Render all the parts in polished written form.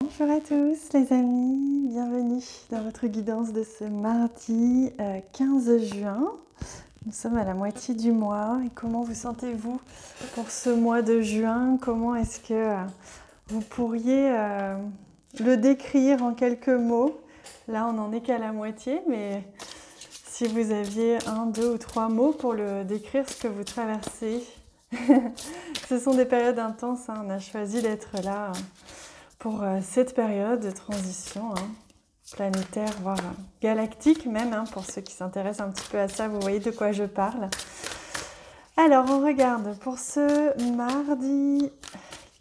Bonjour à tous les amis, bienvenue dans votre guidance de ce mardi 15 juin. Nous sommes à la moitié du mois et comment vous sentez-vous pour ce mois de juin? Comment est-ce que vous pourriez le décrire en quelques mots? Là on n'en est qu'à la moitié, mais si vous aviez 1, 2 ou 3 mots pour le décrire ce que vous traversez. Ce sont des périodes intenses, hein. On a choisi d'être là pour cette période de transition planétaire, voire galactique même, pour ceux qui s'intéressent un petit peu à ça, vous voyez de quoi je parle. Alors on regarde pour ce mardi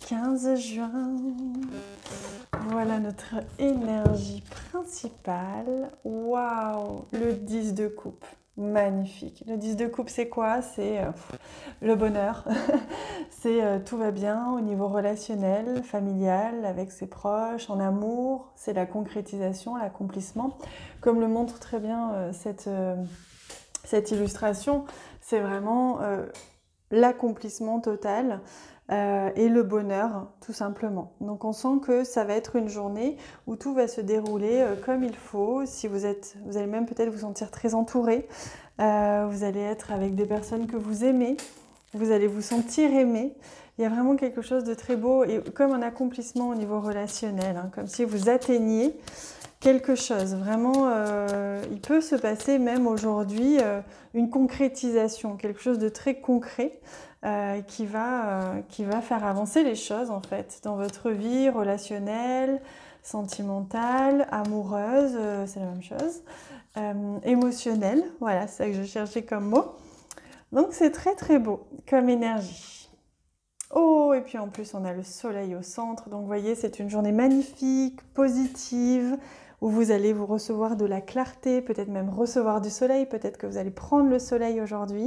15 juin, voilà notre énergie principale. Waouh, le 10 de coupe. Magnifique. Le 10 de coupe, c'est quoi? C'est le bonheur. C'est tout va bien au niveau relationnel, familial, avec ses proches, en amour. C'est la concrétisation, l'accomplissement. Comme le montre très bien cette illustration, c'est vraiment l'accomplissement total et le bonheur, tout simplement. Donc on sent que ça va être une journée où tout va se dérouler comme il faut. Si vous allez même peut-être vous sentir très entouré. Vous allez être avec des personnes que vous aimez. Vous allez vous sentir aimé. Il y a vraiment quelque chose de très beau et comme un accomplissement au niveau relationnel, comme si vous atteigniez quelque chose. Vraiment, il peut se passer même aujourd'hui une concrétisation, quelque chose de très concret qui va faire avancer les choses en fait dans votre vie relationnelle, sentimentale, amoureuse, c'est la même chose, émotionnelle, voilà, c'est ça que je cherchais comme mot. Donc c'est très très beau comme énergie. Oh, et puis en plus on a le soleil au centre, donc vous voyez c'est une journée magnifique, positive, où vous allez vous recevoir de la clarté, peut-être même recevoir du soleil, peut-être que vous allez prendre le soleil aujourd'hui.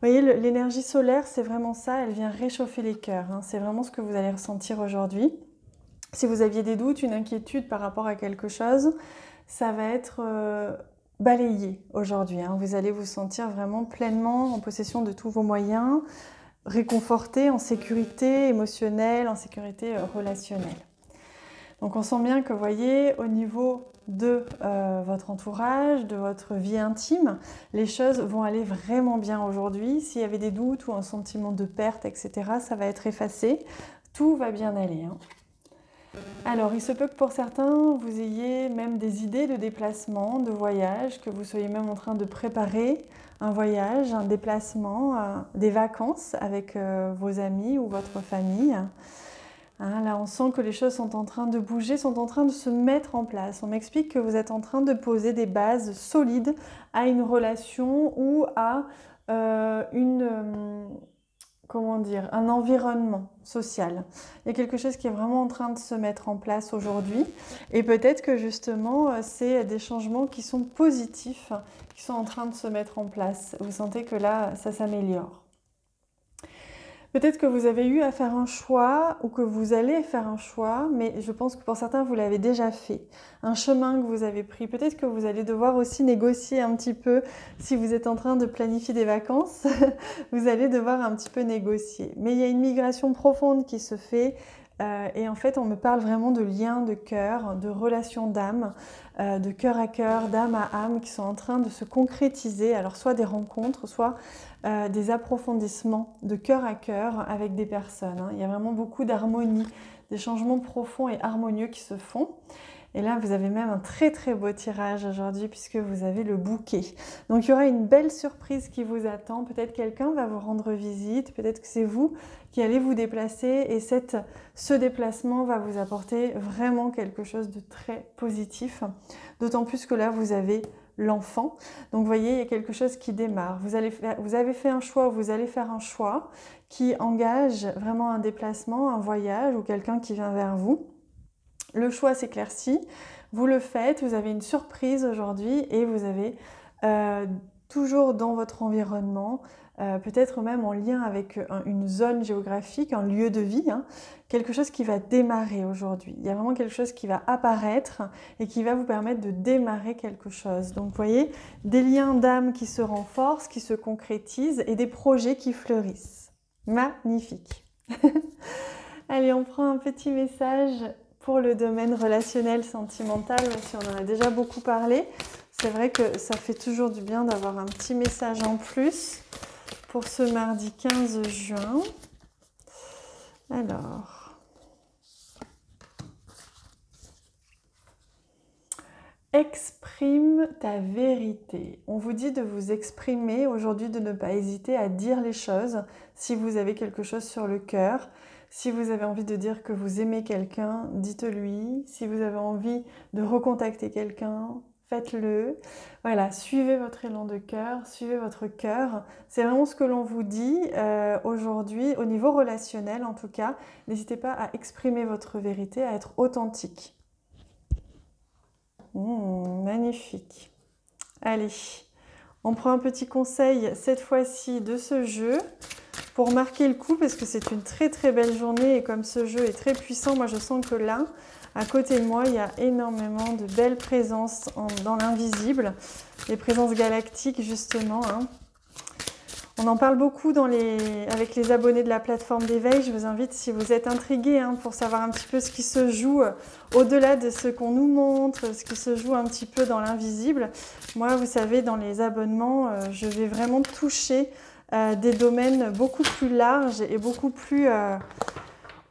Vous voyez, l'énergie solaire, c'est vraiment ça, elle vient réchauffer les cœurs, c'est vraiment ce que vous allez ressentir aujourd'hui. Si vous aviez des doutes, une inquiétude par rapport à quelque chose, ça va être balayé aujourd'hui. Vous allez vous sentir vraiment pleinement en possession de tous vos moyens, réconforté, en sécurité émotionnelle, en sécurité relationnelle. Donc on sent bien que, vous voyez, au niveau de votre entourage, de votre vie intime, les choses vont aller vraiment bien aujourd'hui. S'il y avait des doutes ou un sentiment de perte, etc., ça va être effacé. Tout va bien aller. Alors, il se peut que pour certains, vous ayez même des idées de déplacement, de voyage, que vous soyez même en train de préparer un voyage, un déplacement, des vacances avec vos amis ou votre famille. Là, on sent que les choses sont en train de bouger, sont en train de se mettre en place. On m'explique que vous êtes en train de poser des bases solides à une relation ou à un environnement social. Il y a quelque chose qui est vraiment en train de se mettre en place aujourd'hui. Et peut-être que justement, c'est des changements qui sont positifs, qui sont en train de se mettre en place. Vous sentez que là, ça s'améliore. Peut-être que vous avez eu à faire un choix ou que vous allez faire un choix, mais je pense que pour certains, vous l'avez déjà fait. Un chemin que vous avez pris. Peut-être que vous allez devoir aussi négocier un petit peu. Si vous êtes en train de planifier des vacances, vous allez devoir un petit peu négocier. Mais il y a une migration profonde qui se fait. Et en fait, on me parle vraiment de liens de cœur, de relations d'âme, de cœur à cœur, d'âme à âme, qui sont en train de se concrétiser. Alors, soit des rencontres, soit des approfondissements de cœur à cœur avec des personnes. Il y a vraiment beaucoup d'harmonie, des changements profonds et harmonieux qui se font. Et là, vous avez même un très très beau tirage aujourd'hui puisque vous avez le bouquet. Donc, il y aura une belle surprise qui vous attend. Peut-être quelqu'un va vous rendre visite, peut-être que c'est vous qui allez vous déplacer et ce déplacement va vous apporter vraiment quelque chose de très positif. D'autant plus que là, vous avez l'enfant. Donc, vous voyez, il y a quelque chose qui démarre. Vous avez fait un choix, vous allez faire un choix qui engage vraiment un déplacement, un voyage ou quelqu'un qui vient vers vous. Le choix s'éclaircit, vous le faites, vous avez une surprise aujourd'hui et vous avez toujours dans votre environnement, peut-être même en lien avec une zone géographique, un lieu de vie, quelque chose qui va démarrer aujourd'hui. Il y a vraiment quelque chose qui va apparaître et qui va vous permettre de démarrer quelque chose. Donc vous voyez, des liens d'âme qui se renforcent, qui se concrétisent et des projets qui fleurissent. Magnifique. Allez, on prend un petit message pour le domaine relationnel, sentimental, même si on en a déjà beaucoup parlé, c'est vrai que ça fait toujours du bien d'avoir un petit message en plus pour ce mardi 15 juin. Alors, exprime ta vérité. On vous dit de vous exprimer aujourd'hui, de ne pas hésiter à dire les choses si vous avez quelque chose sur le cœur. Si vous avez envie de dire que vous aimez quelqu'un, dites-lui. Si vous avez envie de recontacter quelqu'un, faites-le. Voilà, suivez votre élan de cœur, suivez votre cœur. C'est vraiment ce que l'on vous dit aujourd'hui, au niveau relationnel en tout cas. N'hésitez pas à exprimer votre vérité, à être authentique. Magnifique. Allez, on prend un petit conseil cette fois-ci de ce jeu pour marquer le coup parce que c'est une très très belle journée et comme ce jeu est très puissant, moi je sens que là, à côté de moi, il y a énormément de belles présences dans l'invisible, les présences galactiques justement. On en parle beaucoup avec les abonnés de la plateforme d'éveil. Je vous invite, si vous êtes intrigués, pour savoir un petit peu ce qui se joue au-delà de ce qu'on nous montre, ce qui se joue un petit peu dans l'invisible. Moi, vous savez, dans les abonnements, je vais vraiment toucher des domaines beaucoup plus larges et beaucoup plus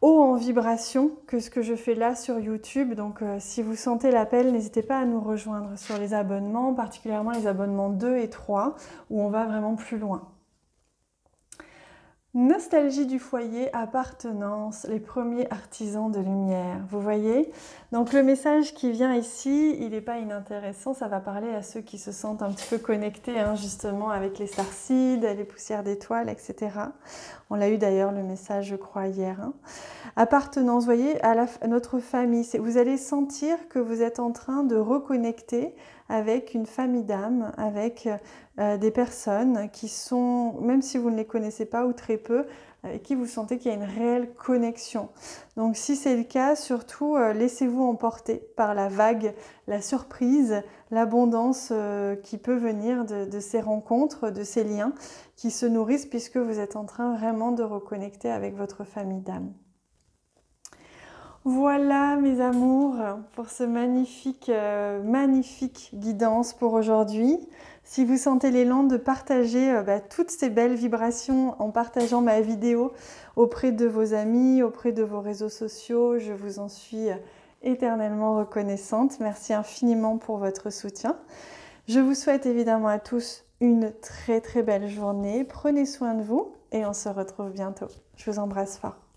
haut en vibration que ce que je fais là sur YouTube. Donc, si vous sentez l'appel, n'hésitez pas à nous rejoindre sur les abonnements, particulièrement les abonnements 2 et 3, où on va vraiment plus loin. Nostalgie du foyer, appartenance, les premiers artisans de lumière. Vous voyez? Donc le message qui vient ici, il n'est pas inintéressant, ça va parler à ceux qui se sentent un petit peu connectés justement avec les starseeds, les poussières d'étoiles, etc. On l'a eu d'ailleurs le message, je crois, hier. Appartenance, vous voyez, à notre famille. Vous allez sentir que vous êtes en train de reconnecter avec une famille d'âmes, avec des personnes qui sont, même si vous ne les connaissez pas ou très peu, avec qui vous sentez qu'il y a une réelle connexion. Donc si c'est le cas, surtout laissez-vous emporter par la vague, la surprise, l'abondance qui peut venir de ces rencontres, de ces liens qui se nourrissent puisque vous êtes en train vraiment de reconnecter avec votre famille d'âmes. Voilà mes amours pour ce magnifique guidance pour aujourd'hui. Si vous sentez l'élan de partager toutes ces belles vibrations en partageant ma vidéo auprès de vos amis, auprès de vos réseaux sociaux, je vous en suis éternellement reconnaissante. Merci infiniment pour votre soutien. Je vous souhaite évidemment à tous une très très belle journée. Prenez soin de vous et on se retrouve bientôt. Je vous embrasse fort.